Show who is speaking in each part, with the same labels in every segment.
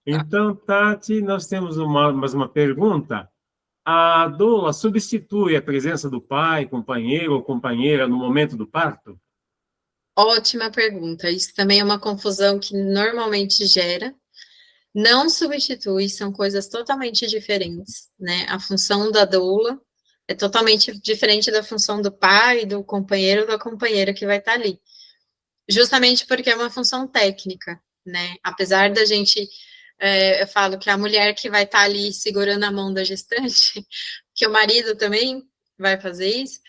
Speaker 1: Então, Tati, nós temos mais uma pergunta. A doula substitui a presença do pai, companheiro ou companheira no momento do parto?
Speaker 2: Ótima pergunta. Isso também é uma confusão que normalmente gera. Não substitui, são coisas totalmente diferentes, né? A função da doula é totalmente diferente da função do pai, do companheiro ou da companheira que vai estar ali. Justamente porque é uma função técnica, né? Apesar da gente, eu falo que a mulher que vai estar ali segurando a mão da gestante, que o marido também vai fazer isso,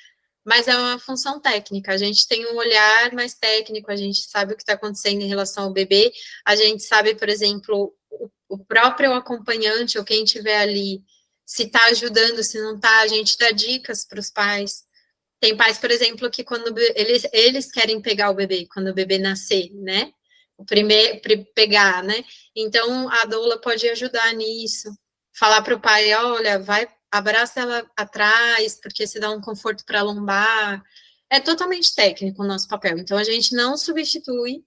Speaker 2: mas é uma função técnica. A gente tem um olhar mais técnico, a gente sabe o que está acontecendo em relação ao bebê, a gente sabe, por exemplo, o próprio acompanhante ou quem estiver ali, se está ajudando, se não está, a gente dá dicas para os pais. Tem pais, por exemplo, que quando eles querem pegar o bebê, quando o bebê nascer, né? O primeiro pegar, né? Então a doula pode ajudar nisso. Falar para o pai, olha, vai, abraça ela atrás, porque se dá um conforto para a lombar. É totalmente técnico o nosso papel. Então a gente não substitui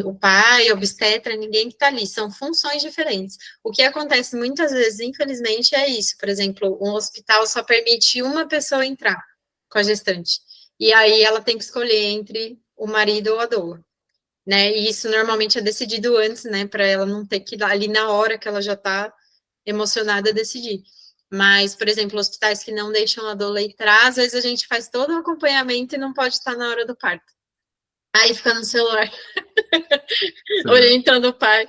Speaker 2: o pai, obstetra, ninguém que está ali, são funções diferentes. O que acontece muitas vezes, infelizmente, é isso. Por exemplo, um hospital só permite uma pessoa entrar com a gestante. E aí ela tem que escolher entre o marido ou a doula. Né? E isso normalmente é decidido antes, né? Para ela não ter que ir ali na hora que ela já está emocionada decidir. Mas, por exemplo, hospitais que não deixam a doula entrar, às vezes a gente faz todo o acompanhamento e não pode estar na hora do parto. Aí fica no celular
Speaker 1: Certo.
Speaker 2: orientando o pai,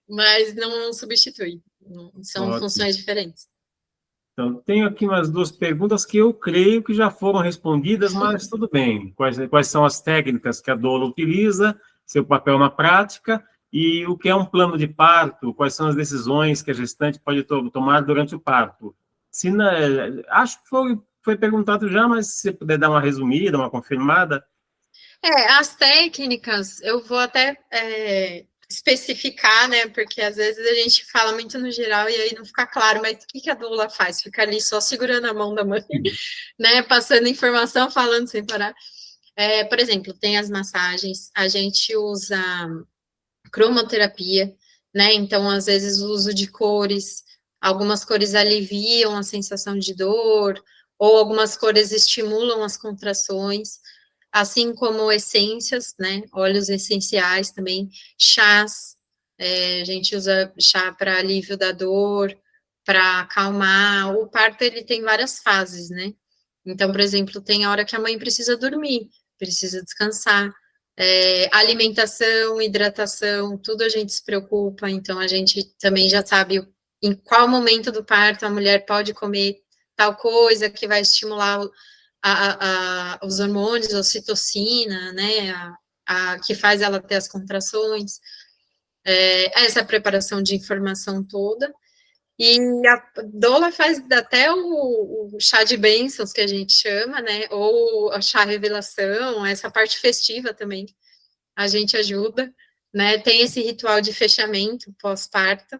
Speaker 2: mas não substitui. São
Speaker 1: Ótimo.
Speaker 2: funções diferentes.
Speaker 1: Então, tenho aqui umas duas perguntas que eu creio que já foram respondidas, mas tudo bem. Quais são as técnicas que a doula utiliza, seu papel na prática, e o que é um plano de parto, quais são as decisões que a gestante pode tomar durante o parto? Acho que foi perguntado já, mas se você puder dar uma resumida, uma confirmada.
Speaker 2: As técnicas, eu vou até especificar, né? Porque às vezes a gente fala muito no geral e aí não fica claro, mas o que a doula faz? Fica ali só segurando a mão da mãe, né? Passando informação, falando sem parar. Por exemplo, tem as massagens, a gente usa cromoterapia, né? Então, às vezes, o uso de cores, algumas cores aliviam a sensação de dor, ou algumas cores estimulam as contrações, assim como essências, né? Óleos essenciais também, chás, a gente usa chá para alívio da dor, para acalmar. O parto, ele tem várias fases, né? Então, por exemplo, tem a hora que a mãe precisa dormir, precisa descansar, alimentação, hidratação, tudo a gente se preocupa, então a gente também já sabe em qual momento do parto a mulher pode comer tal coisa que vai estimular os hormônios, a ocitocina, né, que faz ela ter as contrações, essa preparação de informação toda. E a doula faz até o chá de bênçãos, que a gente chama, né? Ou a chá revelação, essa parte festiva também a gente ajuda, né? Tem esse ritual de fechamento pós-parto,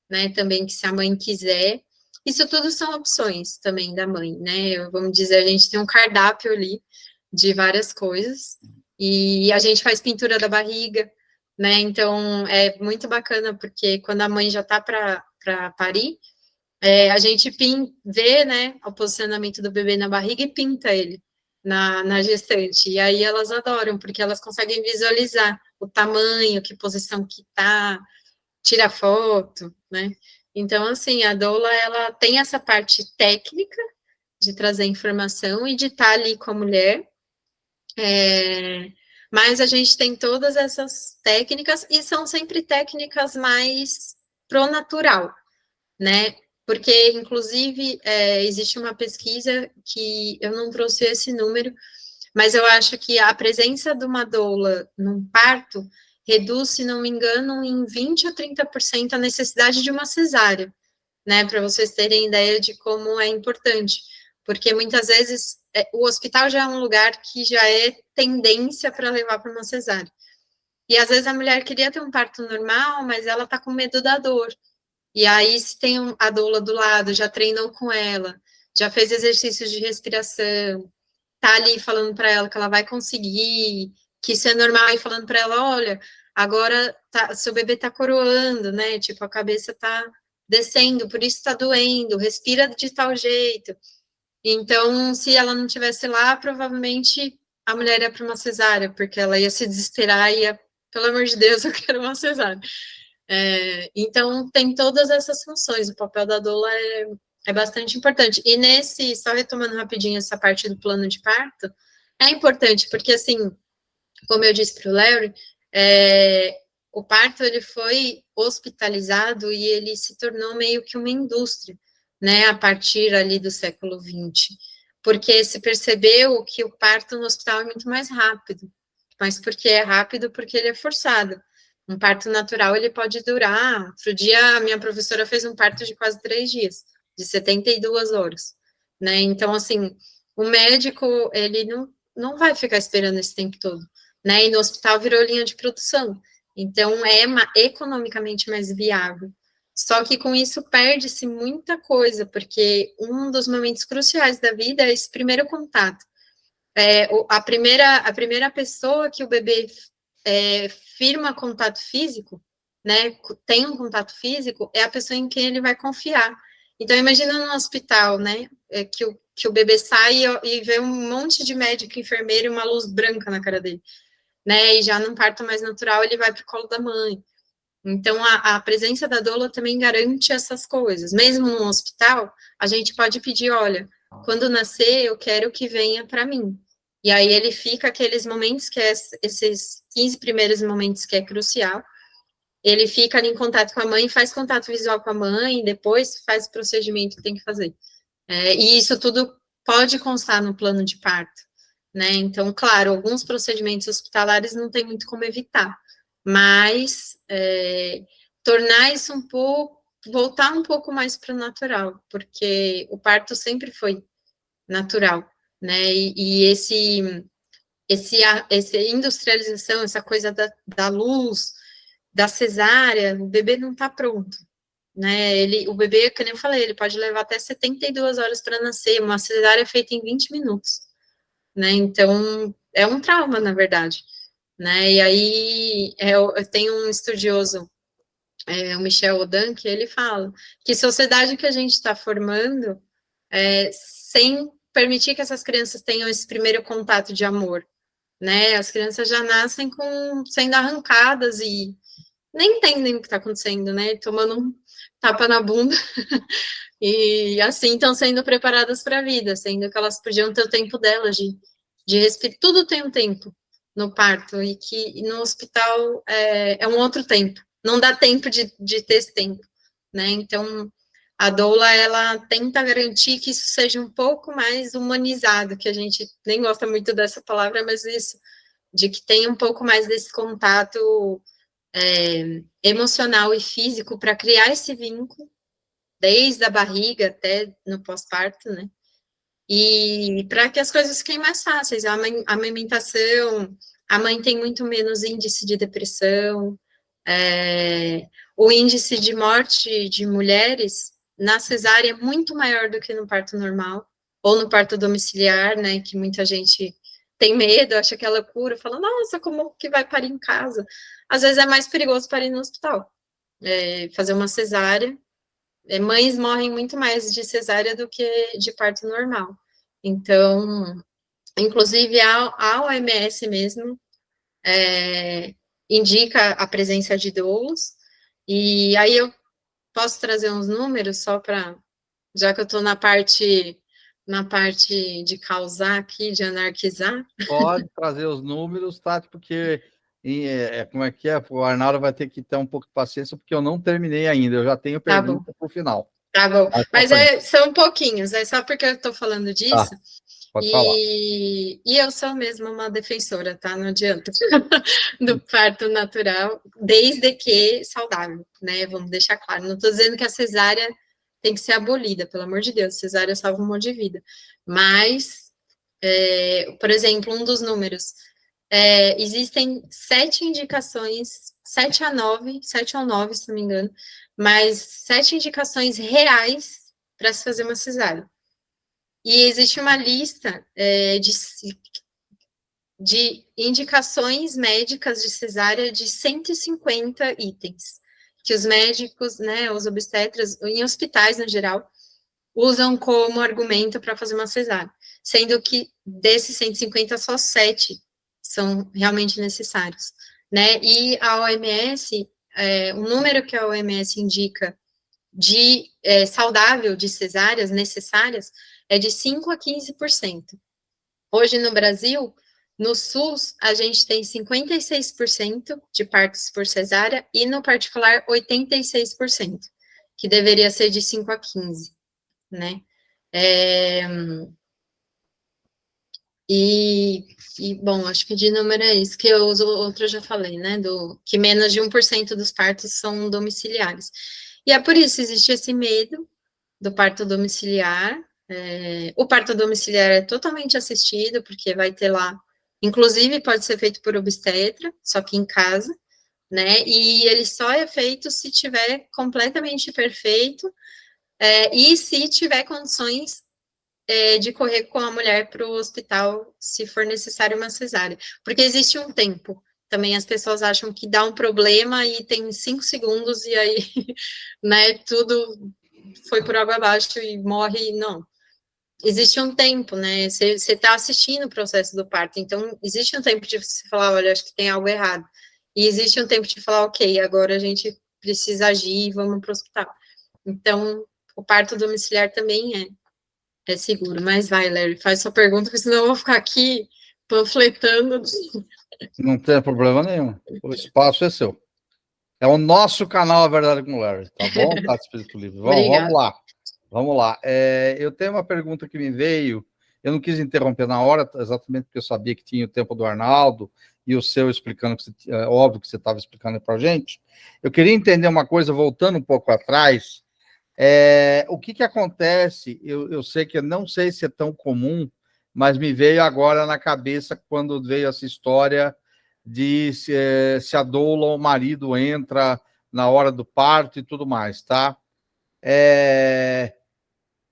Speaker 2: né? Também que se a mãe quiser. Isso tudo são opções também da mãe, né? Vamos dizer, a gente tem um cardápio ali de várias coisas e a gente faz pintura da barriga, né? Então é muito bacana porque quando a mãe já tá para parir, a gente vê, né, o posicionamento do bebê na barriga e pinta ele na gestante. E aí elas adoram, porque elas conseguem visualizar o tamanho, que posição que tá, tira foto, né? Então, assim, a doula, ela tem essa parte técnica de trazer informação e de estar ali com a mulher, mas a gente tem todas essas técnicas e são sempre técnicas mais pro natural, né? Porque, inclusive, existe uma pesquisa que eu não trouxe esse número, mas eu acho que a presença de uma doula num parto reduz, se não me engano, em 20 ou 30% a necessidade de uma cesárea, né? Para vocês terem ideia de como é importante. Porque muitas vezes o hospital já é um lugar que já é tendência para levar para uma cesárea. E às vezes a mulher queria ter um parto normal, mas ela está com medo da dor. E aí, se tem a doula do lado, já treinou com ela, já fez exercícios de respiração, tá ali falando para ela que ela vai conseguir, que isso é normal, e falando para ela, olha, agora seu bebê está coroando, né? Tipo, a cabeça está descendo, por isso está doendo, respira de tal jeito. Então, se ela não tivesse lá, provavelmente a mulher ia para uma cesárea, porque ela ia se desesperar e ia, pelo amor de Deus, eu quero uma cesárea. Então, tem todas essas funções, o papel da doula é bastante importante. E só retomando rapidinho essa parte do plano de parto, é importante, porque assim, como eu disse para o Larry, o parto ele foi hospitalizado e ele se tornou meio que uma indústria, né, a partir ali do século XX, porque se percebeu que o parto no hospital é muito mais rápido, mas porque é rápido, porque ele é forçado. Um parto natural, ele pode durar, outro dia a minha professora fez um parto de quase 3 dias, de 72 horas, né, então assim, o médico, ele não vai ficar esperando esse tempo todo, né, e no hospital virou linha de produção, então é economicamente mais viável. Só que com isso perde-se muita coisa, porque um dos momentos cruciais da vida é esse primeiro contato. A primeira pessoa que o bebê firma contato físico, né, tem um contato físico, é a pessoa em quem ele vai confiar. Então, imagina no hospital, né, que o bebê sai e vê um monte de médico, enfermeiro e uma luz branca na cara dele, né, e já num parto mais natural, ele vai para o colo da mãe. Então, a presença da doula também garante essas coisas. Mesmo no hospital, a gente pode pedir, olha, quando nascer, eu quero que venha para mim. E aí ele fica aqueles momentos esses 15 primeiros momentos que é crucial, ele fica ali em contato com a mãe, faz contato visual com a mãe, depois faz o procedimento que tem que fazer. E isso tudo pode constar no plano de parto, né? Então, claro, alguns procedimentos hospitalares não tem muito como evitar, mas tornar isso voltar um pouco mais para o natural, porque o parto sempre foi natural, né? E essa industrialização, essa coisa da luz, da cesárea, o bebê não está pronto, né? O bebê, como eu falei, ele pode levar até 72 horas para nascer, uma cesárea é feita em 20 minutos, né? Então, é um trauma, na verdade, né? E aí, eu tenho um estudioso, o Michel Odan, que ele fala que sociedade que a gente está formando sem permitir que essas crianças tenham esse primeiro contato de amor, né? As crianças já nascem sendo arrancadas e nem entendem o que está acontecendo, né? Tomando um tapa na bunda e assim estão sendo preparadas para a vida, sendo que elas podiam ter o tempo delas de respirar. Tudo tem um tempo no parto e que no hospital é um outro tempo. Não dá tempo de ter esse tempo, né? Então, a doula, ela tenta garantir que isso seja um pouco mais humanizado, que a gente nem gosta muito dessa palavra, mas isso, de que tenha um pouco mais desse contato emocional e físico para criar esse vínculo, desde a barriga até no pós-parto, né? E para que as coisas fiquem mais fáceis. A amamentação, a mãe tem muito menos índice de depressão, o índice de morte de mulheres na cesárea é muito maior do que no parto normal, ou no parto domiciliar, né, que muita gente tem medo, acha que é loucura, fala, nossa, como que vai parir em casa? Às vezes é mais perigoso parir no hospital, fazer uma cesárea, mães morrem muito mais de cesárea do que de parto normal. Então, inclusive a OMS mesmo indica a presença de doulas, e aí eu posso trazer uns números só para, já que eu estou na parte de causar aqui, de anarquizar.
Speaker 3: Pode trazer os números, tá? Porque como é que é? O Arnaldo vai ter que ter um pouco de paciência, porque eu não terminei ainda, eu já tenho pergunta para o final.
Speaker 2: Tá bom, mas são pouquinhos, é só porque eu estou falando disso.
Speaker 3: Tá, pode falar.
Speaker 2: E eu sou mesmo uma defensora, tá? Não adianta, do parto natural, desde que saudável, né? Vamos deixar claro. Não estou dizendo que a cesárea tem que ser abolida, pelo amor de Deus, cesárea salva um monte de vida. Mas, por exemplo, um dos números, existem 7 indicações, 7 ou 9, se não me engano, mas 7 indicações reais para se fazer uma cesárea. E existe uma lista de indicações médicas de cesárea de 150 itens, que os médicos, né, os obstetras, em hospitais no geral, usam como argumento para fazer uma cesárea, sendo que desses 150, só 7 são realmente necessários, né? E a OMS, o número que a OMS indica de saudável de cesáreas necessárias é de 5 a 15%. Hoje no Brasil, no SUS, a gente tem 56% de partos por cesárea e no particular 86%, que deveria ser de 5 a 15%, né? Bom, acho que de número é isso, que os outros eu já falei, né, que menos de 1% dos partos são domiciliares. E é por isso, existe esse medo do parto domiciliar. O parto domiciliar é totalmente assistido, porque vai ter lá, inclusive pode ser feito por obstetra, só que em casa, né, e ele só é feito se tiver completamente perfeito, e se tiver condições de correr com a mulher para o hospital, se for necessário uma cesárea, porque existe um tempo. Também as pessoas acham que dá um problema e tem 5 segundos e aí, né, tudo foi por água abaixo e morre, não. Existe um tempo, né, você está assistindo o processo do parto, então existe um tempo de você falar, olha, acho que tem algo errado, e existe um tempo de falar, ok, agora a gente precisa agir e vamos para o hospital. Então, o parto domiciliar também é seguro, mas vai, Larry, faz sua pergunta, porque senão eu vou ficar aqui panfletando.
Speaker 3: Não tem problema nenhum. O espaço é seu. É o nosso canal A Verdade com o Larry, tá bom, Tati Espírito Livre? Vamos lá. Vamos lá. Eu tenho uma pergunta que me veio, eu não quis interromper na hora, exatamente porque eu sabia que tinha o tempo do Arnaldo e o seu explicando, óbvio que você estava explicando para a gente. Eu queria entender uma coisa, voltando um pouco atrás, o que acontece, eu sei que eu não sei se é tão comum, mas me veio agora na cabeça quando veio essa história de se a doula ou o marido entra na hora do parto e tudo mais, tá?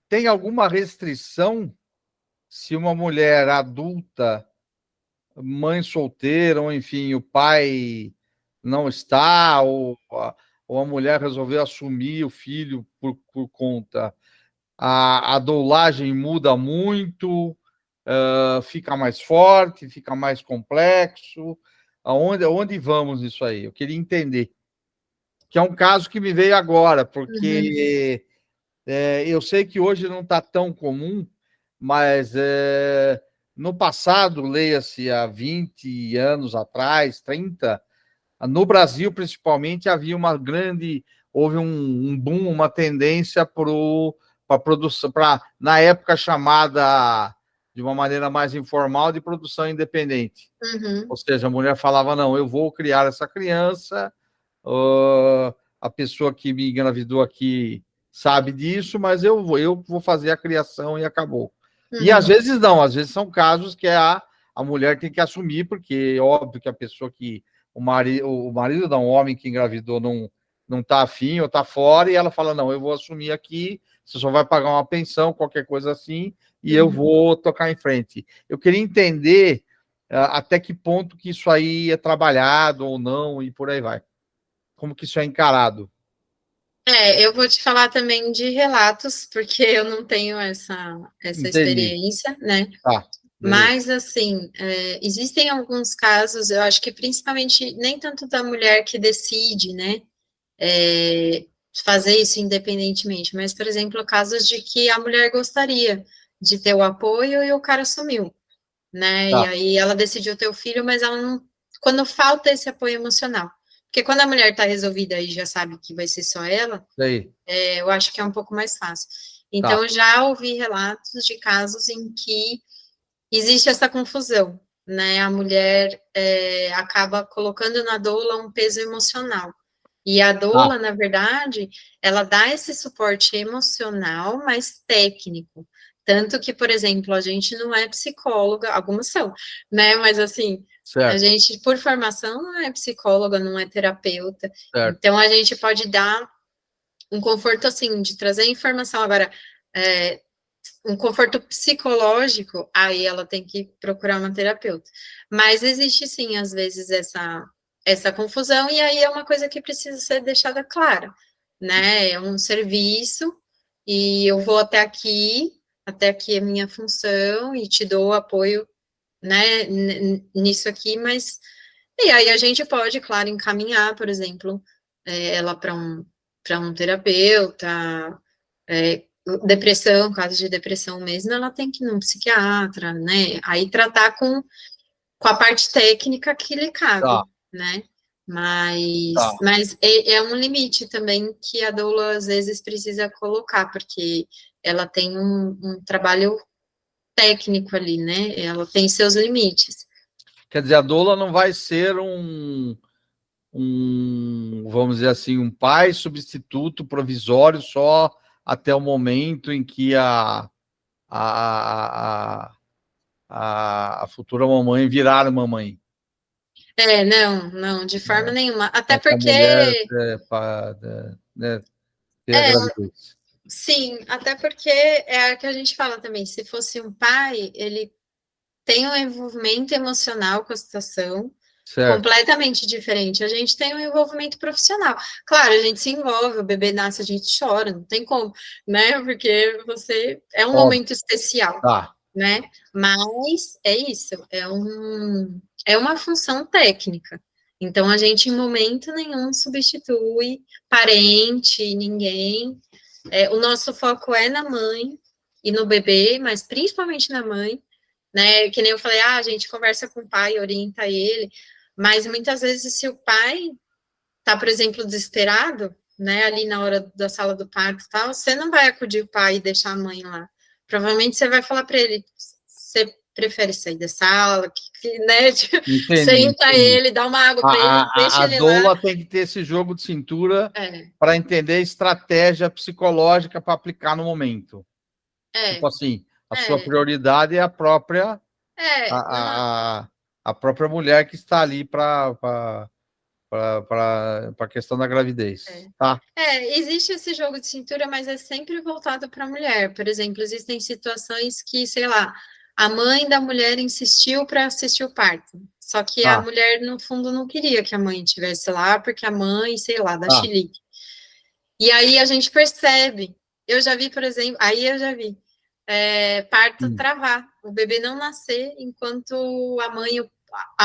Speaker 3: Tem alguma restrição se uma mulher adulta, mãe solteira, ou enfim, o pai não está, ou a mulher resolveu assumir o filho por conta, a doulagem muda muito, fica mais forte, fica mais complexo? Aonde vamos nisso aí? Eu queria entender. Que é um caso que me veio agora, porque eu sei que hoje não está tão comum, mas no passado, leia-se há 20 anos atrás, 30, no Brasil, principalmente, houve um boom, uma tendência para produção, na época chamada, de uma maneira mais informal, de produção independente.
Speaker 2: Uhum.
Speaker 3: Ou seja, a mulher falava, não, eu vou criar essa criança, a pessoa que me engravidou aqui sabe disso, mas eu vou fazer a criação e acabou.
Speaker 2: Uhum.
Speaker 3: E às vezes não, às vezes são casos que a mulher tem que assumir, porque é óbvio que a pessoa que o marido não, o homem que engravidou não está afim ou está fora, e ela fala, não, eu vou assumir aqui, você só vai pagar uma pensão, qualquer coisa assim, e eu vou tocar em frente. Eu queria entender até que ponto que isso aí é trabalhado ou não, e por aí vai. Como que isso é encarado?
Speaker 2: Eu vou te falar também de relatos, porque eu não tenho essa experiência, né?
Speaker 3: Tá,
Speaker 2: mas, assim, existem alguns casos, eu acho que principalmente, nem tanto da mulher que decide, né, fazer isso independentemente, mas, por exemplo, casos de que a mulher gostaria de ter o apoio e o cara sumiu, né,
Speaker 3: tá.
Speaker 2: E aí ela decidiu ter o filho, mas ela não, quando falta esse apoio emocional, porque quando a mulher está resolvida e já sabe que vai ser só ela, eu acho que é um pouco mais fácil. Então, eu já ouvi relatos de casos em que existe essa confusão, né? A mulher acaba colocando na doula um peso emocional. E a doula, na verdade, ela dá esse suporte emocional, mas técnico. Tanto que, por exemplo, a gente não é psicóloga, algumas são, né? Mas assim, a gente, por formação, não é psicóloga, não é terapeuta. Então, a gente pode dar um conforto, assim, de trazer informação. Agora, um conforto psicológico, aí ela tem que procurar uma terapeuta. Mas existe sim, às vezes, essa confusão, e aí é uma coisa que precisa ser deixada clara, né? É um serviço, e eu vou até aqui é minha função, e te dou apoio, né, nisso aqui, mas. E aí a gente pode, claro, encaminhar, por exemplo, ela para um terapeuta, depressão, caso de depressão mesmo, ela tem que ir num psiquiatra, né? Aí tratar com a parte técnica que lhe cabe,
Speaker 3: Tá,
Speaker 2: né?
Speaker 3: tá.
Speaker 2: Mas é um limite também que a doula às vezes precisa colocar, porque ela tem um trabalho técnico ali, né? Ela tem seus limites.
Speaker 3: Quer dizer, a doula não vai ser vamos dizer assim, um pai substituto provisório só até o momento em que a, a futura mamãe virar mamãe.
Speaker 2: Não, de forma nenhuma. Até
Speaker 3: Essa
Speaker 2: porque,
Speaker 3: mulher né, ter a
Speaker 2: é,
Speaker 3: gravidez.
Speaker 2: sim, até porque é o que a gente fala também, se fosse um pai, ele tem um envolvimento emocional com a situação
Speaker 3: Certo.
Speaker 2: completamente diferente. A gente tem um envolvimento profissional. Claro, a gente se envolve, o bebê nasce, a gente chora, não tem como, né? Porque você é um
Speaker 3: Óbvio.
Speaker 2: momento especial,
Speaker 3: Tá.
Speaker 2: né? Mas é isso, é uma função técnica. Então, a gente, em momento nenhum, substitui parente, ninguém. O nosso foco é na mãe e no bebê, mas principalmente na mãe, né? Que nem eu falei, a gente conversa com o pai, orienta ele, mas muitas vezes, se o pai tá, por exemplo, desesperado, né, ali na hora da sala do parto e tal, você não vai acudir o pai e deixar a mãe lá. Provavelmente você vai falar para ele, você prefere sair da sala, né? Tipo,
Speaker 3: Entendi,
Speaker 2: senta
Speaker 3: entendi.
Speaker 2: ele, dá uma água para ele, deixa
Speaker 3: A
Speaker 2: ele lá.
Speaker 3: doula tem que ter esse jogo de cintura
Speaker 2: É,
Speaker 3: para entender a estratégia psicológica para aplicar no momento.
Speaker 2: é,
Speaker 3: Tipo assim, a sua
Speaker 2: é,
Speaker 3: prioridade é a própria
Speaker 2: numa,
Speaker 3: a própria mulher que está ali para a questão da gravidez, tá?
Speaker 2: existe esse jogo de cintura, mas é sempre voltado para a mulher. Por exemplo, existem situações que, sei lá, a mãe da mulher insistiu para assistir o parto. Só que a
Speaker 3: Tá,
Speaker 2: mulher, no fundo, não queria que a mãe estivesse lá, porque a mãe, sei lá, dá
Speaker 3: tá.
Speaker 2: chilique. E aí a gente percebe. Eu já vi, por exemplo, aí eu já vi parto
Speaker 3: Hum.
Speaker 2: travar, o bebê não nascer enquanto a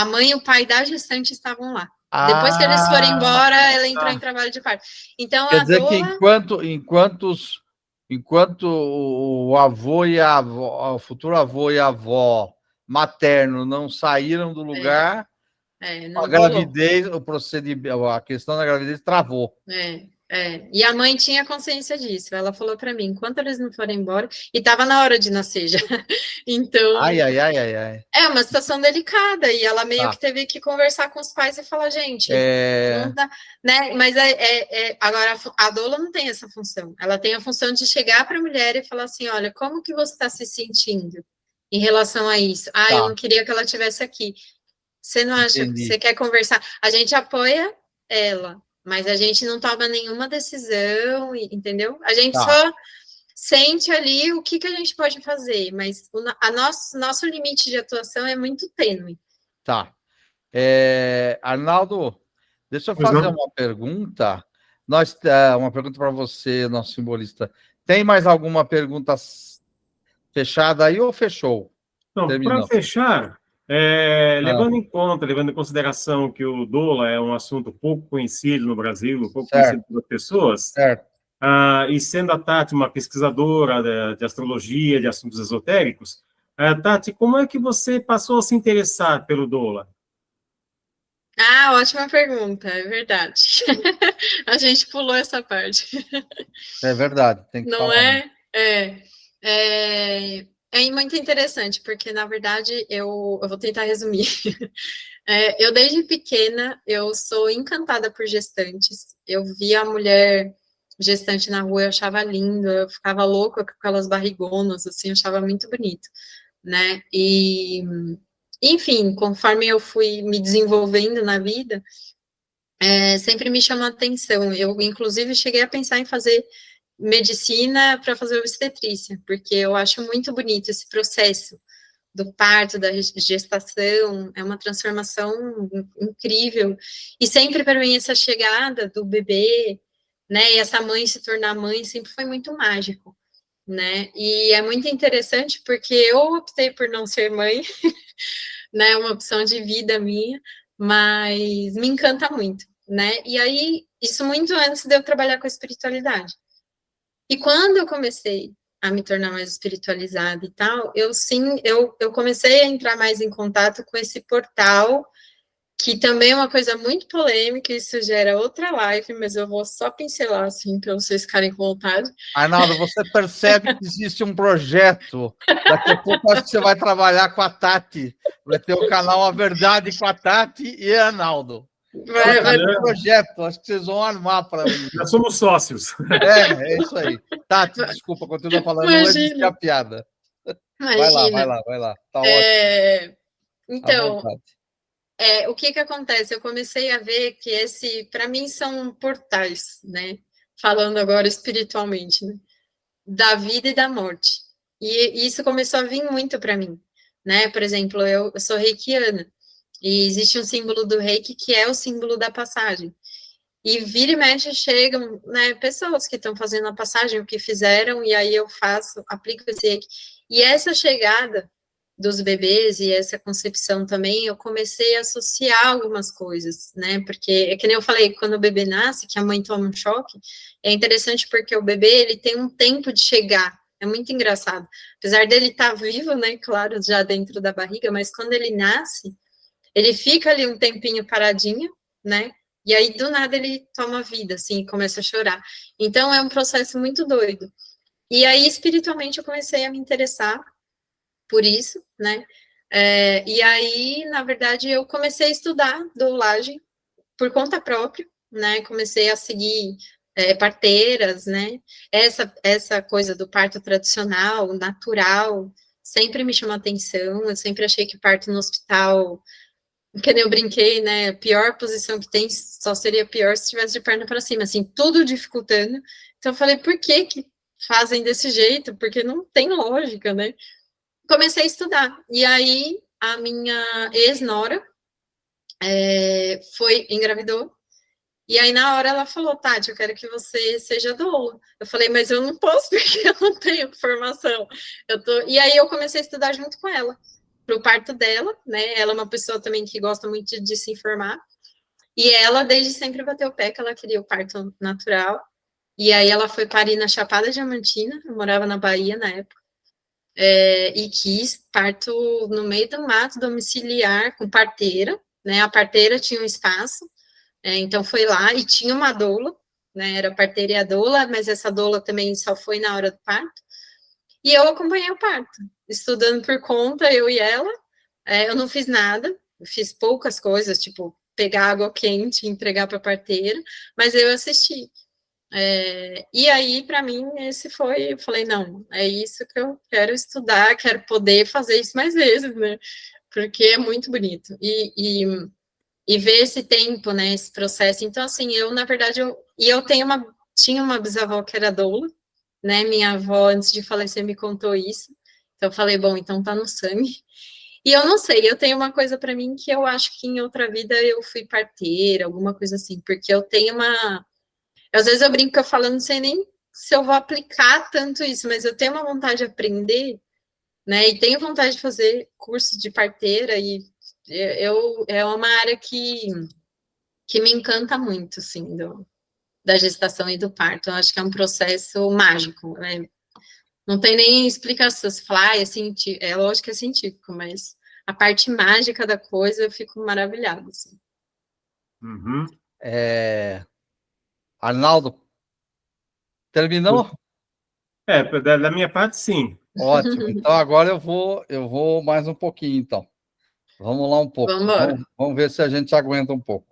Speaker 2: mãe e o pai da gestante estavam lá. Depois que eles forem
Speaker 3: Ah,
Speaker 2: embora, ela entrou em
Speaker 3: tá.
Speaker 2: trabalho de parto. Então,
Speaker 3: Quer
Speaker 2: a
Speaker 3: dizer que
Speaker 2: doula
Speaker 3: enquanto o avô e a avó, o futuro avô e a avó materno não saíram do lugar, a
Speaker 2: não rolou.
Speaker 3: gravidez, o procedimento, a questão da gravidez travou.
Speaker 2: E a mãe tinha consciência disso. Ela falou para mim, enquanto eles não forem embora, e estava na hora de nascer já. Então,
Speaker 3: Ai, ai, ai, ai, ai.
Speaker 2: é uma situação delicada, e ela meio
Speaker 3: Tá.
Speaker 2: que teve que conversar com os pais e falar, gente, não
Speaker 3: É,
Speaker 2: dá, né? Mas agora a doula não tem essa função. Ela tem a função de chegar para a mulher e falar assim, olha, como que você está se sentindo em relação a isso? Eu
Speaker 3: tá,
Speaker 2: não queria que ela estivesse aqui. Você não acha, você
Speaker 3: entendi.
Speaker 2: quer conversar? A gente apoia ela, mas a gente não toma nenhuma decisão, entendeu? A gente
Speaker 3: Tá,
Speaker 2: só sente ali o que a gente pode fazer, mas nosso limite de atuação é muito tênue.
Speaker 3: tá. Arnaldo, deixa eu
Speaker 1: Pois
Speaker 3: fazer
Speaker 1: não?
Speaker 3: uma pergunta. Uma pergunta para você, nosso simbolista. Tem mais alguma pergunta fechada aí ou fechou?
Speaker 1: Então, para
Speaker 3: Terminou.
Speaker 1: fechar,
Speaker 3: Ah,
Speaker 1: levando em consideração que o doula é um assunto pouco conhecido no Brasil, pouco conhecido
Speaker 3: certo,
Speaker 1: pelas pessoas,
Speaker 3: certo.
Speaker 1: e sendo a Tati uma pesquisadora de astrologia, de assuntos esotéricos, Tati, como é que você passou a se interessar pelo doula?
Speaker 2: Ótima pergunta, é verdade. A gente pulou essa parte.
Speaker 3: É verdade, tem que
Speaker 2: Não
Speaker 3: falar, né?
Speaker 2: é? É muito interessante, porque, na verdade, eu vou tentar resumir. Eu, desde pequena, eu sou encantada por gestantes. Eu via a mulher gestante na rua, eu achava lindo, eu ficava louca com aquelas barrigonas, assim, eu achava muito bonito, né? E, enfim, conforme eu fui me desenvolvendo na vida, sempre me chamou a atenção. Eu, inclusive, cheguei a pensar em fazer medicina para fazer obstetrícia, porque eu acho muito bonito esse processo do parto, da gestação, é uma transformação incrível. E sempre para mim essa chegada do bebê, né, e essa mãe se tornar mãe sempre foi muito mágico, né? E é muito interessante porque eu optei por não ser mãe, né, uma opção de vida minha, mas me encanta muito, né? E aí isso muito antes de eu trabalhar com a espiritualidade. E quando eu comecei a me tornar mais espiritualizada e tal, eu comecei a entrar mais em contato com esse portal, que também é uma coisa muito polêmica, isso gera outra live, mas eu vou só pincelar, assim, para vocês ficarem com vontade.
Speaker 3: Arnaldo, você percebe que existe um projeto. Daqui a pouco acho que você vai trabalhar com a Tati. Vai ter o canal A Verdade com a Tati e Arnaldo.
Speaker 2: Vai,
Speaker 3: Um projeto, acho que vocês vão armar para mim.
Speaker 1: Nós somos sócios.
Speaker 3: É isso aí. Tati, desculpa, continua falando, não existe a piada.
Speaker 2: Imagina.
Speaker 3: Vai lá. Tá ótimo.
Speaker 2: Então, o que acontece? Eu comecei a ver que para mim, são portais, né? Falando agora espiritualmente, né? Da vida e da morte. E isso começou a vir muito para mim, né? Por exemplo, eu sou reikiana, e existe um símbolo do reiki que é o símbolo da passagem. E vira e mexe chegam, né, pessoas que estão fazendo a passagem, o que fizeram, e aí eu aplico esse reiki. E essa chegada dos bebês e essa concepção também, eu comecei a associar algumas coisas, né, porque é que nem eu falei, quando o bebê nasce, que a mãe toma um choque, é interessante porque o bebê, ele tem um tempo de chegar, é muito engraçado, apesar dele estar vivo, né, claro, já dentro da barriga, mas quando ele nasce, ele fica ali um tempinho paradinho, né, e aí do nada ele toma vida, assim, começa a chorar, então é um processo muito doido, e aí espiritualmente eu comecei a me interessar por isso, né? E aí, na verdade, eu comecei a estudar doulagem por conta própria, né? Comecei a seguir parteiras, né? Essa coisa do parto tradicional, natural, sempre me chamou atenção. Eu sempre achei que parto no hospital, que nem eu brinquei, né? A pior posição que tem só seria pior se estivesse de perna para cima, assim, tudo dificultando. Então, eu falei, por que fazem desse jeito? Porque não tem lógica, né? Comecei a estudar. E aí, a minha ex-nora engravidou. E aí, na hora, ela falou, Tati, eu quero que você seja doula. Eu falei, mas eu não posso, porque eu não tenho formação. E aí, eu comecei a estudar junto com ela, para o parto dela, né? Ela é uma pessoa também que gosta muito de se informar. E ela, desde sempre, bateu o pé que ela queria o parto natural. E aí, ela foi parir na Chapada Diamantina, eu morava na Bahia na época. E quis parto no meio do mato, domiciliar, com parteira, né? A parteira tinha um espaço, então foi lá e tinha uma doula, né? Era a parteira e a doula, mas essa doula também só foi na hora do parto. E eu acompanhei o parto, estudando por conta, eu e ela. Eu não fiz nada, fiz poucas coisas, tipo pegar água quente e entregar para a parteira, mas eu assisti. E aí, para mim, eu falei, não, é isso que eu quero estudar, quero poder fazer isso mais vezes, né? Porque é muito bonito. E ver esse tempo, né, esse processo. Então, assim, na verdade, eu tinha uma bisavó que era doula, né? Minha avó, antes de falecer, me contou isso. Então, eu falei, bom, então tá no sangue. E eu não sei, eu tenho uma coisa para mim que eu acho que em outra vida eu fui parteira, alguma coisa assim, porque eu tenho às vezes eu brinco que eu falo, não sei nem se eu vou aplicar tanto isso, mas eu tenho uma vontade de aprender, né? E tenho vontade de fazer curso de parteira, e é uma área que me encanta muito, assim, da gestação e do parto. Eu acho que é um processo mágico, né? Não tem nem explicação. Se falar, é lógico que é científico, mas a parte mágica da coisa eu fico maravilhada, assim.
Speaker 1: Uhum.
Speaker 3: Arnaldo, terminou?
Speaker 1: Da minha parte, sim.
Speaker 3: Ótimo. Então, agora eu vou mais um pouquinho, então. Vamos lá um pouco. Vamos ver se a gente aguenta um pouco.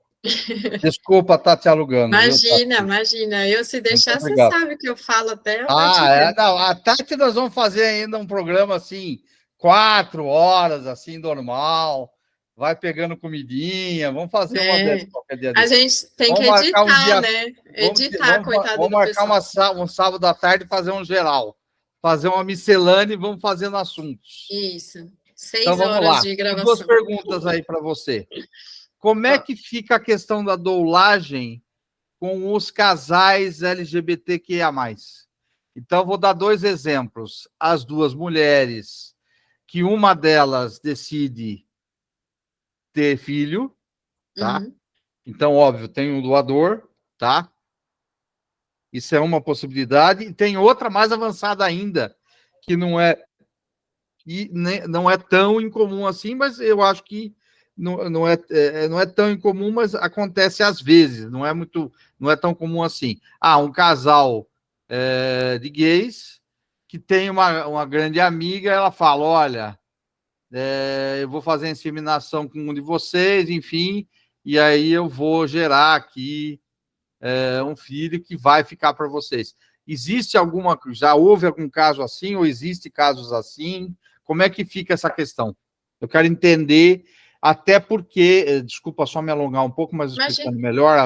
Speaker 3: Desculpa estar te alugando.
Speaker 2: Imagina. Eu, se deixar, você sabe que eu falo até.
Speaker 3: Não, a Tati, nós vamos fazer ainda um programa assim, 4 horas, assim, normal. vai pegando comidinha, vamos fazer uma dessas qualquer dia
Speaker 2: A
Speaker 3: desse.
Speaker 2: gente tem que
Speaker 3: Vamos marcar um
Speaker 2: editar,
Speaker 3: dia,
Speaker 2: né? Editar, coitado
Speaker 3: vamos
Speaker 2: do
Speaker 3: marcar
Speaker 2: pessoal.
Speaker 3: um sábado à tarde e fazer um geral. Fazer uma miscelânea e vamos fazendo assuntos.
Speaker 2: Isso.
Speaker 3: Então
Speaker 2: 6
Speaker 3: vamos
Speaker 2: horas
Speaker 3: lá.
Speaker 2: de
Speaker 3: Tem 2
Speaker 2: gravação.
Speaker 3: perguntas aí para você. Como é que fica a questão da doulagem com os casais LGBTQIA+. Então, vou dar 2 exemplos. As 2 mulheres, que uma delas decide ter filho, tá?
Speaker 2: Uhum.
Speaker 3: Então, óbvio, tem um doador, tá? Isso é uma possibilidade. E tem outra mais avançada ainda, que não é tão incomum assim, mas eu acho que não é tão incomum, mas acontece às vezes, não é tão comum assim. Um casal de gays que tem uma grande amiga, ela fala, olha, eu vou fazer a inseminação com um de vocês, enfim, e aí eu vou gerar aqui um filho que vai ficar para vocês. Já houve algum caso assim, ou existe casos assim? Como é que fica essa questão? Eu quero entender, até porque, desculpa só me alongar um pouco, mas explicando melhor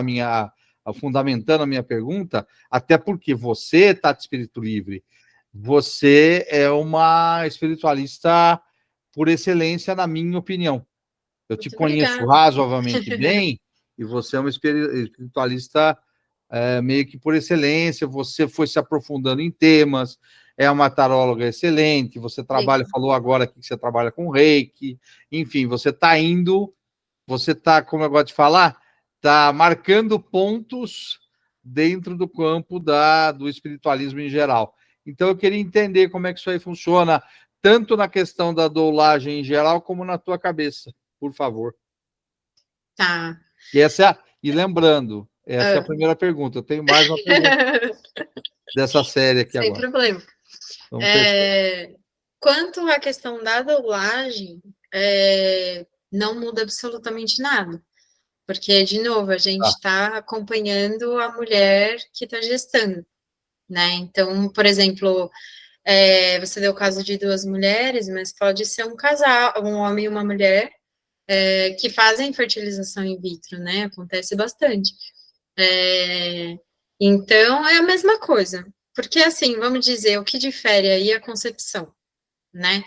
Speaker 3: fundamentando a minha pergunta, até porque você, Tati Espírito Livre, você é uma espiritualista por excelência, na minha opinião. Eu te conheço razoavelmente bem, e você é uma espiritualista meio que por excelência, você foi se aprofundando em temas, é uma taróloga excelente, você falou agora que você trabalha com reiki, enfim, você está, como eu gosto de falar, está marcando pontos dentro do campo do espiritualismo em geral. Então, eu queria entender como é que isso aí funciona, tanto na questão da doulagem em geral, como na tua cabeça, por favor.
Speaker 2: Tá.
Speaker 3: E lembrando, essa é a primeira pergunta. Eu tenho mais uma pergunta dessa série aqui agora.
Speaker 2: Sem problema. Quanto à questão da doulagem, não muda absolutamente nada. Porque, de novo, a gente está acompanhando a mulher que está gestando, né? Então, por exemplo, você deu o caso de 2 mulheres, mas pode ser um casal, um homem e uma mulher, que fazem fertilização in vitro, né? Acontece bastante. Então, é a mesma coisa. Porque, assim, vamos dizer, o que difere aí é a concepção, né?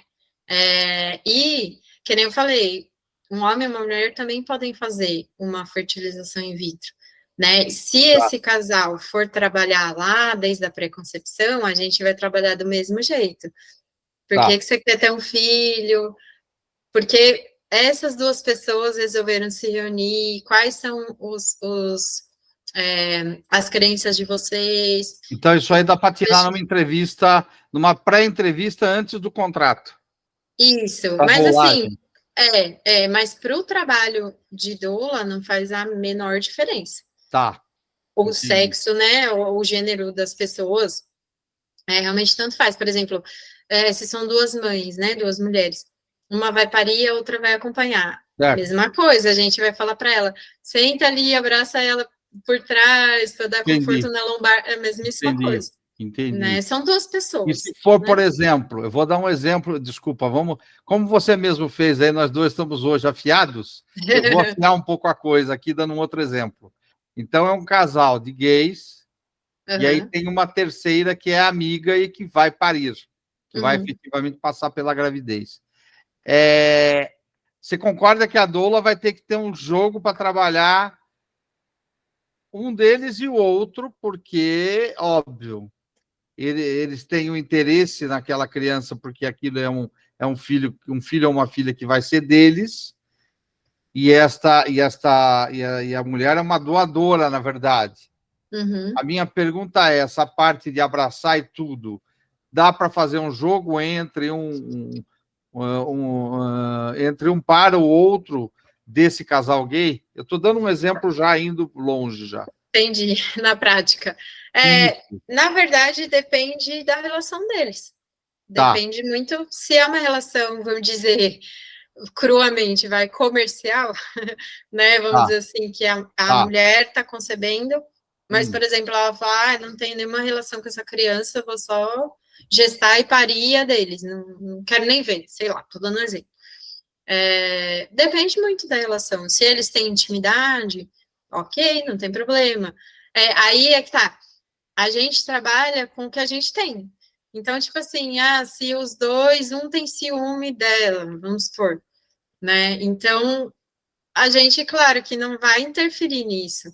Speaker 2: E, que nem eu falei, um homem e uma mulher também podem fazer uma fertilização in vitro, né? Se esse casal for trabalhar lá desde a pré-concepção, a gente vai trabalhar do mesmo jeito. Por que você quer ter um filho? Porque essas 2 pessoas resolveram se reunir, quais são as crenças de vocês.
Speaker 3: Então, isso aí dá para tirar numa entrevista, numa pré-entrevista antes do contrato.
Speaker 2: Isso, mas assim, mas para o trabalho de doula não faz a menor diferença.
Speaker 3: Tá.
Speaker 2: O sexo, né, o gênero das pessoas, realmente tanto faz. Por exemplo, se são 2 mães, né, 2 mulheres, uma vai parir, a outra vai acompanhar. Certo. Mesma coisa, a gente vai falar para ela, senta ali, abraça ela por trás, para dar conforto na lombar, é a mesmíssima coisa.
Speaker 3: Entendi.
Speaker 2: Né? São 2 pessoas.
Speaker 3: E se for, por exemplo, eu vou dar um exemplo, desculpa, como você mesmo fez aí, nós 2 estamos hoje afiados, eu vou afiar um pouco a coisa aqui, dando um outro exemplo. Então, é um casal de gays, e aí tem uma terceira que é amiga e que vai parir, que vai efetivamente passar pela gravidez. Você concorda que a doula vai ter que ter um jogo para trabalhar um deles e o outro, porque, óbvio, eles têm um interesse naquela criança, porque aquilo é um filho ou uma filha que vai ser deles, e a mulher é uma doadora, na verdade. A minha pergunta é, essa parte de abraçar e tudo, dá para fazer um jogo entre entre um para o outro desse casal gay? Eu estou dando um exemplo já indo longe já.
Speaker 2: Entendi, na prática. Na verdade, depende da relação deles. Depende muito, se é uma relação, vamos dizer, cruamente, comercial, né? Vamos dizer assim, que a mulher está concebendo, mas, por exemplo, ela fala, não tenho nenhuma relação com essa criança, vou só gestar e parir a deles, não quero nem ver, sei lá, estou dando um exemplo. Depende muito da relação. Se eles têm intimidade, ok, não tem problema. Aí é que tá. A gente trabalha com o que a gente tem. Então, tipo assim, se os dois, um tem ciúme dela, vamos supor, né? Então, a gente, claro, que não vai interferir nisso,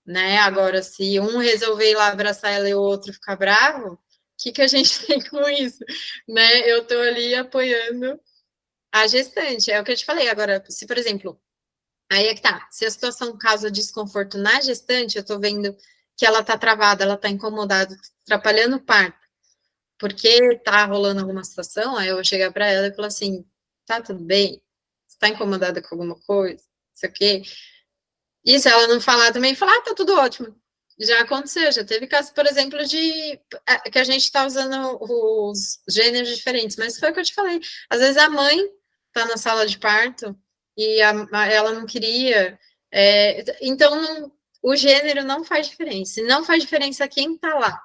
Speaker 2: né? Agora, se um resolver ir lá abraçar ela e o outro ficar bravo, o que a gente tem com isso, né? Eu tô ali apoiando a gestante, é o que eu te falei. Agora, se, por exemplo, aí é que tá, se a situação causa desconforto na gestante, eu tô vendo que ela tá travada, ela tá incomodada, atrapalhando o parto, porque tá rolando alguma situação, aí eu vou chegar para ela e falar assim, tá tudo bem? Você tá incomodada com alguma coisa? Não sei o quê. E se ela não falar também, falar, tá tudo ótimo. Já aconteceu, já teve caso, por exemplo, de que a gente está usando os gêneros diferentes, mas foi o que eu te falei. Às vezes a mãe está na sala de parto e ela não queria. Então, o gênero não faz diferença. E não faz diferença quem está lá.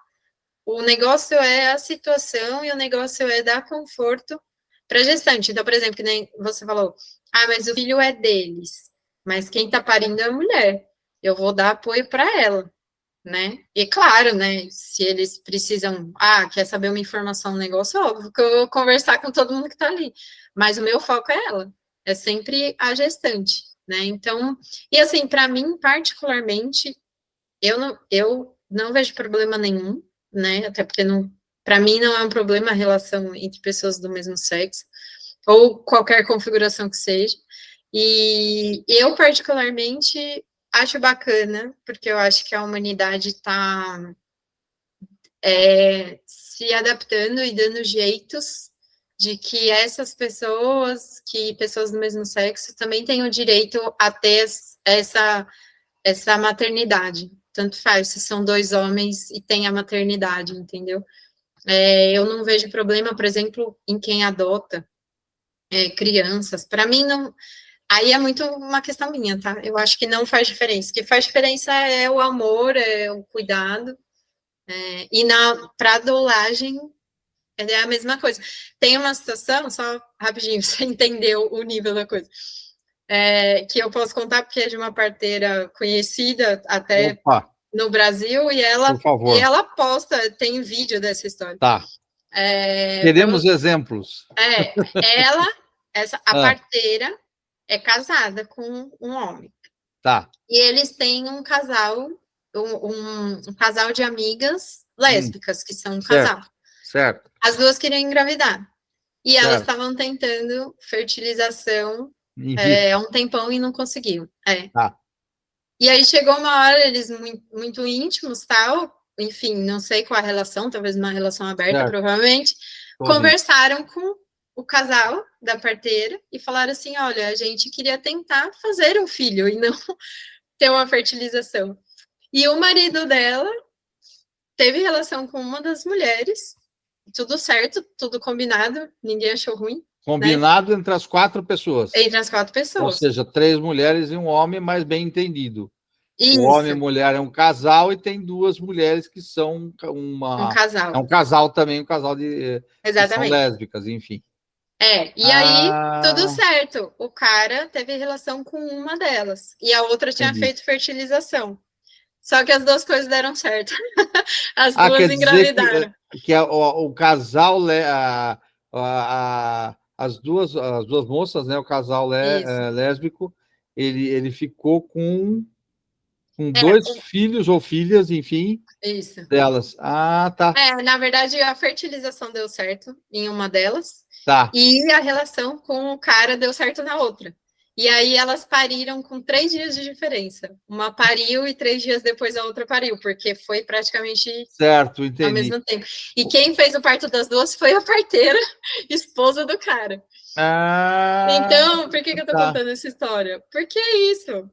Speaker 2: O negócio é a situação e o negócio é dar conforto para a gestante. Então, por exemplo, que nem você falou, mas o filho é deles, mas quem está parindo é a mulher. Eu vou dar apoio para ela, né? E claro, né? Se eles precisam, quer saber uma informação, um negócio, óbvio que eu vou conversar com todo mundo que está ali. Mas o meu foco é ela, é sempre a gestante, né? Então, e assim, para mim, particularmente, eu não vejo problema nenhum, né? Até porque não, para mim não é um problema a relação entre pessoas do mesmo sexo ou qualquer configuração que seja. E eu particularmente acho bacana, porque eu acho que a humanidade está se adaptando e dando jeitos de que essas pessoas, que pessoas do mesmo sexo, também têm o direito a ter essa maternidade. Tanto faz se são dois homens e tem a maternidade, entendeu? Eu não vejo problema, por exemplo, em quem adota crianças. Para mim, não. Aí é muito uma questão minha, tá? Eu acho que não faz diferença. O que faz diferença é o amor, é o cuidado. E para dolagem é a mesma coisa. Tem uma situação, só rapidinho, pra você entender o nível da coisa. Que eu posso contar porque é de uma parteira conhecida até no Brasil, e ela posta, tem vídeo dessa história.
Speaker 3: Tá. Queremos exemplos.
Speaker 2: A parteira é casada com um homem.
Speaker 3: Tá.
Speaker 2: E eles têm um casal, um casal de amigas lésbicas, que são um casal.
Speaker 3: Certo.
Speaker 2: As duas queriam engravidar. E elas estavam tentando fertilização há um tempão e não conseguiam.
Speaker 3: Tá.
Speaker 2: E aí chegou uma hora, eles muito íntimos, tal, enfim, não sei qual a relação, talvez uma relação aberta, provavelmente, conversaram com o casal da parteira e falaram assim, olha, a gente queria tentar fazer um filho e não ter uma fertilização. E o marido dela teve relação com uma das mulheres, tudo certo, tudo combinado, ninguém achou ruim.
Speaker 3: Combinado, né? Entre as 4 pessoas.
Speaker 2: Entre as 4 pessoas.
Speaker 3: Ou seja, 3 mulheres e um homem, mas bem entendido.
Speaker 2: Isso.
Speaker 3: O homem e a mulher é um casal e tem 2 mulheres que são um
Speaker 2: casal.
Speaker 3: É um casal também, um casal de
Speaker 2: Exatamente.
Speaker 3: Que são lésbicas, enfim.
Speaker 2: E aí, tudo certo. O cara teve relação com uma delas. E a outra tinha feito fertilização. Só que as duas coisas deram certo. As duas engravidaram.
Speaker 3: Que o casal, as duas moças, né? O casal lésbico, ele ficou com 2 filhos ou filhas, enfim, delas. Tá.
Speaker 2: Na verdade, a fertilização deu certo em uma delas.
Speaker 3: Tá.
Speaker 2: E a relação com o cara deu certo na outra. E aí elas pariram com 3 dias de diferença. Uma pariu e 3 dias depois a outra pariu, porque foi praticamente ao mesmo tempo. E quem fez o parto das duas foi a parteira, esposa do cara. Então, por que eu tô contando essa história? Porque é isso.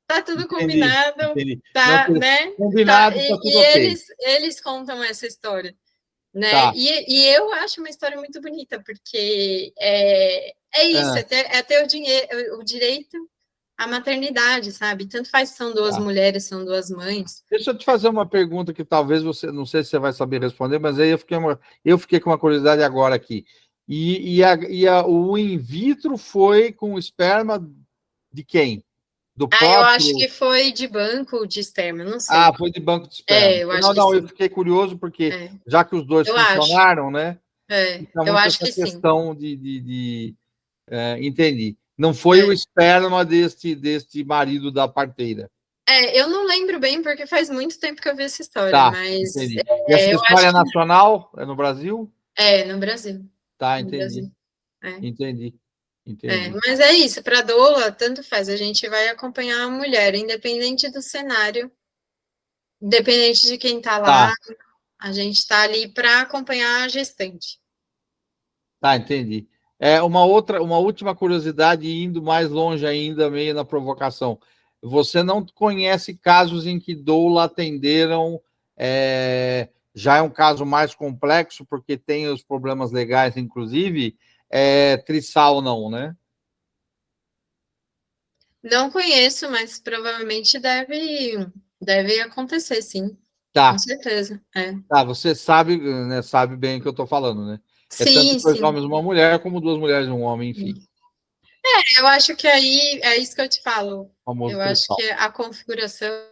Speaker 2: Tá tudo combinado, tá, né?
Speaker 3: Combinado, tá tudo ok.
Speaker 2: Eles contam essa história, né?
Speaker 3: Tá.
Speaker 2: E eu acho uma história muito bonita, porque é isso, é ter o direito à maternidade, sabe? Tanto faz se são 2 mulheres, são 2 mães.
Speaker 3: Deixa eu te fazer uma pergunta que talvez você, não sei se você vai saber responder, mas aí eu fiquei com uma curiosidade agora aqui. O in vitro foi com esperma de quem? Do
Speaker 2: Eu acho
Speaker 3: próprio...
Speaker 2: que foi de banco de esperma, não sei.
Speaker 3: foi de banco de esperma.
Speaker 2: Eu acho
Speaker 3: Não,
Speaker 2: que
Speaker 3: não, eu
Speaker 2: sim.
Speaker 3: fiquei curioso porque, já que os dois
Speaker 2: Eu acho.
Speaker 3: funcionaram, né? Fica
Speaker 2: Eu
Speaker 3: muito
Speaker 2: acho
Speaker 3: essa
Speaker 2: que sim.
Speaker 3: questão de entendi. Não foi o esperma deste marido da parteira.
Speaker 2: Eu não lembro bem, porque faz muito tempo que eu vi essa história,
Speaker 3: Tá,
Speaker 2: mas
Speaker 3: entendi. E essa
Speaker 2: eu
Speaker 3: história
Speaker 2: acho
Speaker 3: é nacional? É no Brasil?
Speaker 2: que no Brasil.
Speaker 3: Tá,
Speaker 2: No
Speaker 3: entendi.
Speaker 2: Brasil. É.
Speaker 3: Entendi. Entendi.
Speaker 2: Mas é isso, para a doula, tanto faz, a gente vai acompanhar a mulher, independente do cenário, independente de quem está lá,
Speaker 3: Tá,
Speaker 2: a gente está ali para acompanhar a gestante.
Speaker 3: tá, entendi. Uma última curiosidade, indo mais longe ainda, meio na provocação. Você não conhece casos em que doula atenderam, já é um caso mais complexo, porque tem os problemas legais, inclusive, trissal não, né?
Speaker 2: Não conheço, mas provavelmente deve acontecer, sim, com
Speaker 3: Tá,
Speaker 2: certeza.
Speaker 3: tá, você sabe, né, sabe bem o que eu estou falando, né? É tanto
Speaker 2: Sim,
Speaker 3: dois
Speaker 2: sim.
Speaker 3: homens e uma mulher, como duas mulheres e um homem, enfim.
Speaker 2: Eu acho que aí é isso que eu te falo.
Speaker 3: O famoso
Speaker 2: Eu acho
Speaker 3: trissal.
Speaker 2: que a configuração,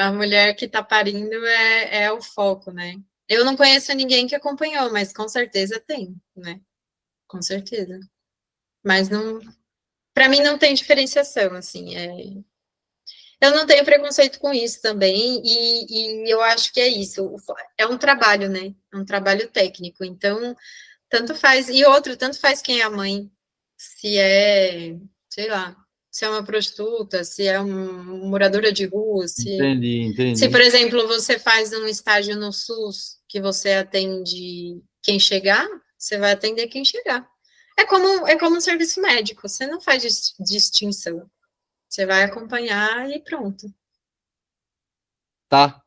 Speaker 2: a mulher que está parindo é o foco, né? Eu não conheço ninguém que acompanhou, mas com certeza tem, né? Com certeza. Mas não, para mim não tem diferenciação, assim. Eu não tenho preconceito com isso também, e eu acho que é isso. É um trabalho, né? É um trabalho técnico. Então, tanto faz. E outro, tanto faz quem é a mãe. Se é, sei lá, se é uma prostituta, se é uma moradora de rua, se, por
Speaker 3: Entendi.
Speaker 2: exemplo, você faz um estágio no SUS que você atende quem chegar, você vai atender quem chegar. É como um serviço médico, você não faz distinção. Você vai acompanhar e pronto.
Speaker 3: Tá,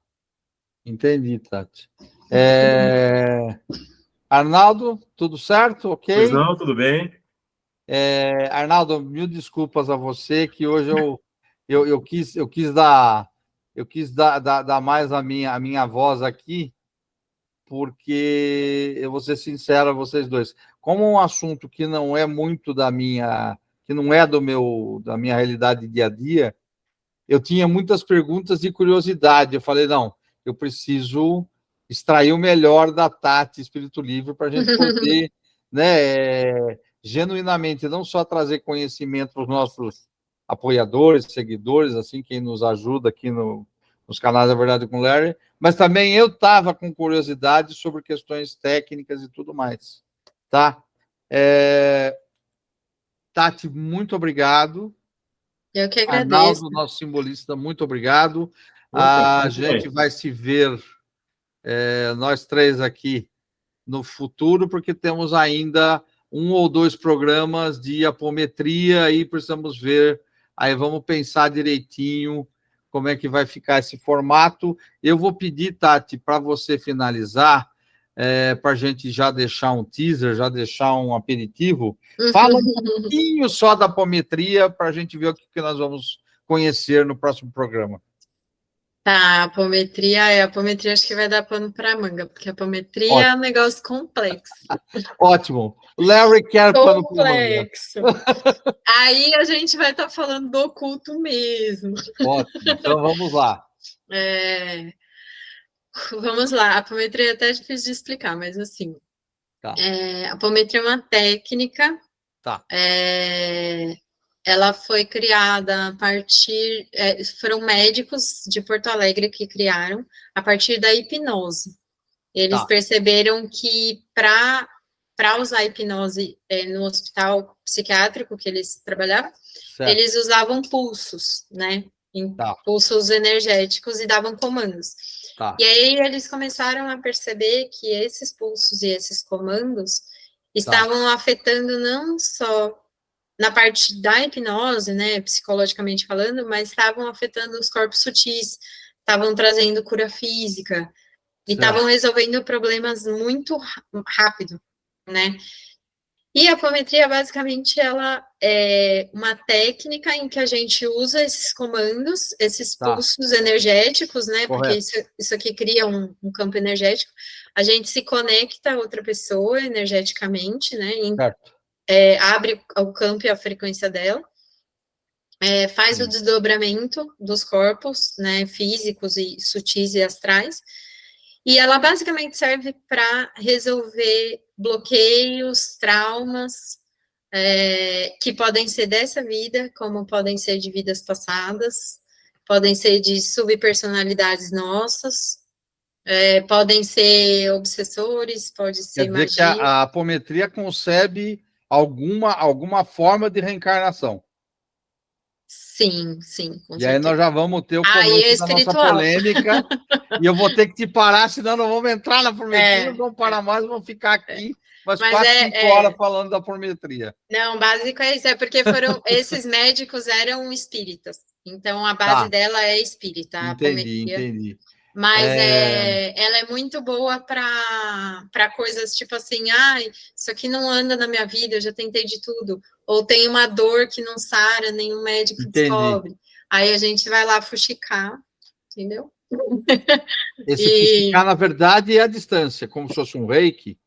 Speaker 3: entendi, Tati. Arnaldo, tudo certo?
Speaker 1: Pois
Speaker 3: Ok?
Speaker 1: não, tudo bem?
Speaker 3: Arnaldo, mil desculpas a você, que hoje eu quis dar mais a minha voz aqui, porque eu vou ser sincero a vocês dois. Como um assunto que não é muito que não é da minha realidade dia a dia, eu tinha muitas perguntas de curiosidade. Eu falei, não, eu preciso extrair o melhor da Tati Espírito Livre para a gente poder, né, genuinamente, não só trazer conhecimento para os nossos apoiadores, seguidores, assim, quem nos ajuda aqui nos canais da Verdade com o Larry, mas também eu estava com curiosidade sobre questões técnicas e tudo mais, tá? Tati, muito obrigado.
Speaker 2: Eu que agradeço.
Speaker 3: Arnaldo, nosso simbolista, muito obrigado.
Speaker 1: Opa,
Speaker 3: A
Speaker 1: muito
Speaker 3: gente
Speaker 1: bem.
Speaker 3: vai se ver, nós três aqui, no futuro, porque temos ainda 1 ou 2 programas de apometria e precisamos ver. Aí vamos pensar direitinho como é que vai ficar esse formato. Eu vou pedir, Tati, para você finalizar, para a gente já deixar um teaser, já deixar um aperitivo. Fala um pouquinho só da apometria para a gente ver o que nós vamos conhecer no próximo programa.
Speaker 2: Tá, a apometria acho que vai dar pano para manga, porque a apometria é um negócio complexo.
Speaker 3: Ótimo. Larry quer pano para manga.
Speaker 2: Complexo. Aí a gente vai estar falando do oculto mesmo.
Speaker 3: Ótimo. Então vamos lá.
Speaker 2: Vamos lá, a apometria é até difícil de explicar, mas assim,
Speaker 3: Tá.
Speaker 2: a apometria é uma técnica.
Speaker 3: Tá.
Speaker 2: Ela foi criada a partir. Foram médicos de Porto Alegre que criaram a partir da hipnose. Eles perceberam que para usar a hipnose no hospital psiquiátrico que eles trabalhavam,
Speaker 3: Certo.
Speaker 2: eles usavam pulsos, né? Pulsos energéticos e davam comandos. E aí eles começaram a perceber que esses pulsos e esses comandos estavam afetando não só na parte da hipnose, né, psicologicamente falando, mas estavam afetando os corpos sutis, estavam trazendo cura física e estavam resolvendo problemas muito rápido, né? E a apometria, basicamente, ela é uma técnica em que a gente usa esses comandos, esses pulsos energéticos, né? Porque isso aqui cria um campo energético. A gente se conecta a outra pessoa energeticamente, né? Abre o campo e a frequência dela. Faz o desdobramento dos corpos, né? Físicos e sutis e astrais. E ela basicamente serve para resolver bloqueios, traumas, que podem ser dessa vida, como podem ser de vidas passadas, podem ser de subpersonalidades nossas, podem ser obsessores, pode ser
Speaker 3: Quer dizer
Speaker 2: magia.
Speaker 3: que a apometria concebe alguma forma de reencarnação.
Speaker 2: Sim, com
Speaker 3: e
Speaker 2: certeza.
Speaker 3: Aí nós já vamos ter o
Speaker 2: Aí
Speaker 3: começo da nossa polêmica, e eu vou ter que te parar, senão não vamos entrar na apometria, não vamos parar mais, vamos ficar aqui umas 4, 5 horas falando da apometria.
Speaker 2: Não, básico é isso, porque esses médicos eram espíritas, então a base dela é espírita, a apometria.
Speaker 3: Entendi.
Speaker 2: Mas ela é muito boa para coisas tipo assim, isso aqui não anda na minha vida, eu já tentei de tudo. Ou tem uma dor que não sara, nenhum médico descobre. Aí a gente vai lá fuxicar, entendeu?
Speaker 3: Fuxicar, na verdade, é a distância, como se fosse um reiki,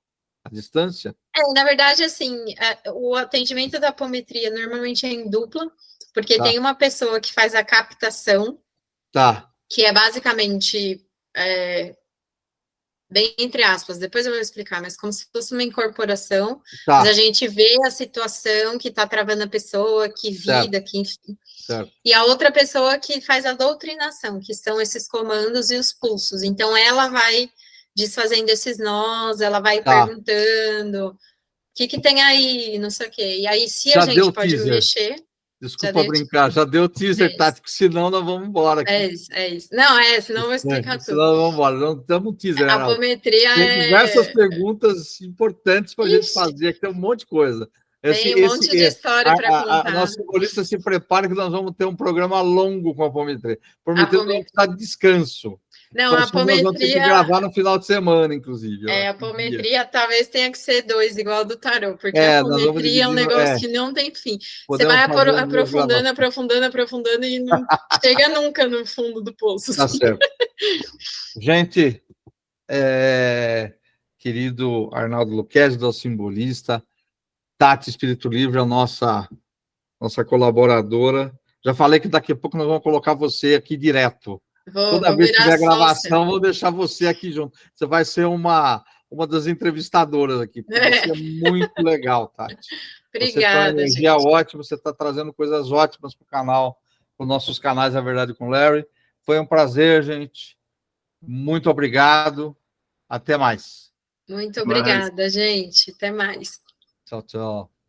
Speaker 3: a distância.
Speaker 2: Na verdade, assim, o atendimento da apometria normalmente é em dupla, porque tem uma pessoa que faz a captação, que é basicamente, bem entre aspas, depois eu vou explicar, mas como se fosse uma incorporação, mas a gente vê a situação que está travando a pessoa, que vida, que enfim. E a outra pessoa que faz a doutrinação, que são esses comandos e os pulsos. Então, ela vai desfazendo esses nós, ela vai perguntando... O que tem aí, não sei o quê. E aí, se a gente pode mexer...
Speaker 3: Desculpa brincar, já deu teaser, Tati, porque senão nós vamos embora aqui.
Speaker 2: É isso. Não, senão eu vou explicar tudo.
Speaker 3: Senão nós vamos embora, não temos teaser.
Speaker 2: A apometria
Speaker 3: tem diversas perguntas importantes para a gente fazer, aqui tem um monte de coisa.
Speaker 2: Tem um monte de história para contar.
Speaker 3: A nossa simbolista se prepara que nós vamos ter um programa longo com a apometria. A apometria não está de descanso.
Speaker 2: Não, a apometria...
Speaker 3: Nós vamos ter que gravar no final de semana, inclusive.
Speaker 2: A apometria talvez tenha que ser 2, igual do tarô, porque a apometria é um negócio que não tem fim. Você vai aprofundando e não chega nunca no fundo do poço.
Speaker 3: Tá certo. Gente, querido Arnaldo Lucchesi, do Simbolista, Tati Espírito Livre, a nossa colaboradora. Já falei que daqui a pouco nós vamos colocar você aqui direto. Toda vez que tiver gravação, vou deixar você aqui junto. Você vai ser uma das entrevistadoras aqui. Vai ser muito legal, Tati.
Speaker 2: Obrigada,
Speaker 3: você tem uma energia ótima, você está trazendo coisas ótimas para o canal, para os nossos canais, A Verdade com Larry. Foi um prazer, gente. Muito obrigado. Até mais.
Speaker 2: Muito obrigada, gente. Até mais.
Speaker 3: Tchau, tchau.